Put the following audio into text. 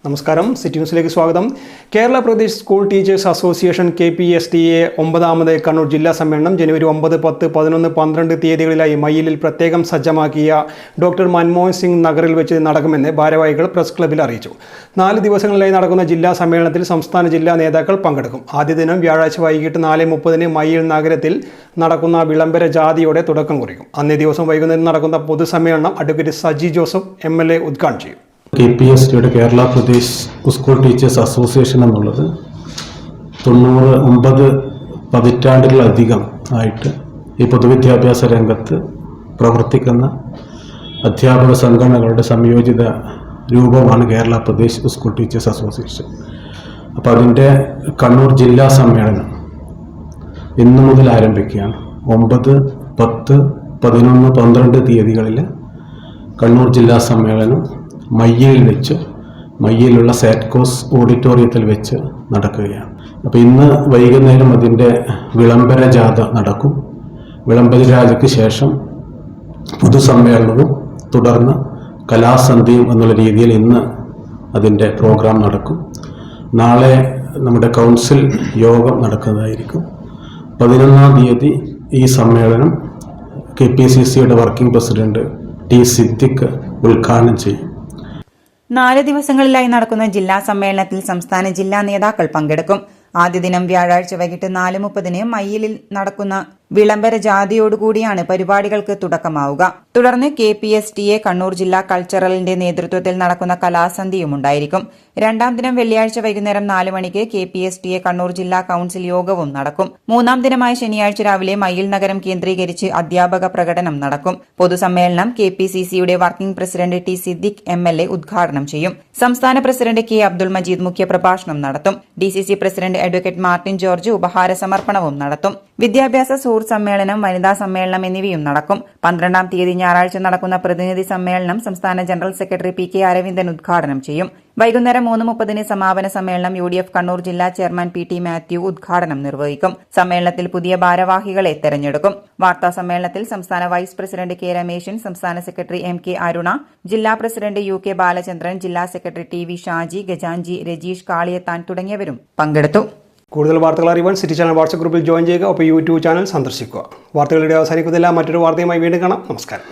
നമസ്കാരം, സിറ്റി ന്യൂസിലേക്ക് സ്വാഗതം. Kerala Pradesh school teachers association KPSTA 9ാമത് കണ്ണൂർ ജില്ലാ സമ്മേളനം ജനുവരി 9, 10, 11, 12 തീയതികളിലായി മയ്യിലിൽ പ്രത്യേകം സജ്ജമാക്കിയ ഡോക്ടർ മൻമോഹൻ സിംഗ് നഗറിൽ വെച്ച് നടക്കുമെന്ന് ഭാരവാഹികൾ പ്രസ് ക്ലബ്ബിൽ അറിയിച്ചു. 4 ദിവസങ്ങളിലായി നടക്കുന്ന ജില്ലാ സമ്മേളനത്തിൽ സംസ്ഥാന ജില്ലാ നേതാക്കൾ പങ്കെടുക്കും. ആദ്യ ദിനം വ്യാഴാഴ്ച വൈകിട്ട് 4:30 മയ്യിൽ നഗരത്തിൽ നടക്കുന്ന വിളംബര ജാഥയോടെ തുടക്കം കുറിക്കും. അന്നേ ദിവസം വൈകുന്നേരം നടക്കുന്ന പൊതുസമ്മേളനം അഡ്വക്കേറ്റ് സജി ജോസഫ് MLA ഉദ്ഘാടനം ചെയ്യും. KPSTയുടെ Kerala Pradesh school teachers association എന്നുള്ളത് 99 പതിറ്റാണ്ടിലധികം ആയിട്ട് ഈ പൊതുവിദ്യാഭ്യാസ രംഗത്ത് പ്രവർത്തിക്കുന്ന അധ്യാപക സംഘടനകളുടെ സംയോജിത രൂപമാണ് Kerala Pradesh school teachers association. അപ്പോൾ അതിൻ്റെ കണ്ണൂർ ജില്ലാ സമ്മേളനം ഇന്നു മുതൽ ആരംഭിക്കുകയാണ്. 9, 10, 11, 12 തീയതികളിൽ കണ്ണൂർ ജില്ലാ സമ്മേളനം മയ്യിലുള്ള സാറ്റ്കോസ് ഓഡിറ്റോറിയത്തിൽ വെച്ച് നടക്കുകയാണ്. അപ്പോൾ ഇന്ന് വൈകുന്നേരം അതിൻ്റെ വിളംബര ജാഥ നടക്കും. വിളംബര ജാഥയ്ക്ക് ശേഷം പൊതുസമ്മേളനവും തുടർന്ന് കലാസന്ധ്യയും എന്നുള്ള രീതിയിൽ ഇന്ന് അതിൻ്റെ പ്രോഗ്രാം നടക്കും. നാളെ നമ്മുടെ കൗൺസിൽ യോഗം നടക്കുന്നതായിരിക്കും. 11-ാം തീയതി ഈ സമ്മേളനം KPCCയുടെ വർക്കിംഗ് പ്രസിഡന്റ് T. സിദ്ദിഖ് ഉദ്ഘാടനം ചെയ്യും. 4 ദിവസങ്ങളിലായി നടക്കുന്ന ജില്ലാ സമ്മേളനത്തിൽ സംസ്ഥാന ജില്ലാ നേതാക്കൾ പങ്കെടുക്കും. ആദ്യ ദിനം വ്യാഴാഴ്ച വൈകിട്ട് 4:30 മയ്യിലിൽ നടക്കുന്ന വിളംബര ജാഥയോടുകൂടിയാണ് പരിപാടികൾക്ക് തുടക്കമാവുക. തുടർന്ന് KPSTA കണ്ണൂർ ജില്ലാ കൾച്ചറലിന്റെ നേതൃത്വത്തിൽ നടക്കുന്ന കലാസന്ധ്യയും ഉണ്ടായിരിക്കും. 2ാം ദിനം വെള്ളിയാഴ്ച വൈകുന്നേരം 4 മണിക്ക് KPSTA കണ്ണൂർ ജില്ലാ കൌൺസിൽ യോഗവും നടക്കും. 3ാം ദിനമായ ശനിയാഴ്ച രാവിലെ മയ്യിൽ നഗരം കേന്ദ്രീകരിച്ച് അധ്യാപക പ്രകടനം നടക്കും. പൊതുസമ്മേളനം KPCCയുടെ working president T. Siddique MLA ഉദ്ഘാടനം ചെയ്യും. സംസ്ഥാന പ്രസിഡന്റ് K. അബ്ദുൾ മജീദ് മുഖ്യപ്രഭാഷണം നടത്തും. DCC president advocate Martin George ഉപഹാര സമർപ്പണവും നടത്തും. വിദ്യാഭ്യാസ സുഹൃത്ത് സമ്മേളനം, വനിതാ സമ്മേളനം എന്നിവയും നടക്കും. 12ാം തീയതി ഞായറാഴ്ച നടക്കുന്ന പ്രതിനിധി സമ്മേളനം സംസ്ഥാന general secretary P. K. Aravindan ഉദ്ഘാടനം ചെയ്യും. വൈകുന്നേരം 3:30 സമാപന സമ്മേളനം UDF കണ്ണൂർ ജില്ലാ ചെയർമാൻ PT. മാത്യു ഉദ്ഘാടനം നിർവഹിക്കും. സമ്മേളനത്തിൽ പുതിയ ഭാരവാഹികളെ തെരഞ്ഞെടുക്കും. വാർത്താ സമ്മേളനത്തിൽ സംസ്ഥാന വൈസ് പ്രസിഡന്റ് K. രമേശൻ, സംസ്ഥാന സെക്രട്ടറി M. K. അരുണ, ജില്ലാ പ്രസിഡന്റ് UK ബാലചന്ദ്രൻ, ജില്ലാ സെക്രട്ടറി TV. ഷാജി, ഗജാൻജി, രജീഷ് കാളിയത്താൻ തുടങ്ങിയവരും പങ്കെടുത്തു. കൂടുതൽ വാർത്തകൾ അറിയുവാൻ സിറ്റി ചാനൽ വാട്സ്ആപ്പ് ഗ്രൂപ്പിൽ ജോയിൻ ചെയ്യുക. ഒപ്പം YouTube ചാനൽ സന്ദർശിക്കുക. വാർത്തകളുടെ അവസാനിക്കുന്നില്ല. മറ്റൊരു വാർത്തയുമായി വീണ്ടും കാണാം. നമസ്കാരം.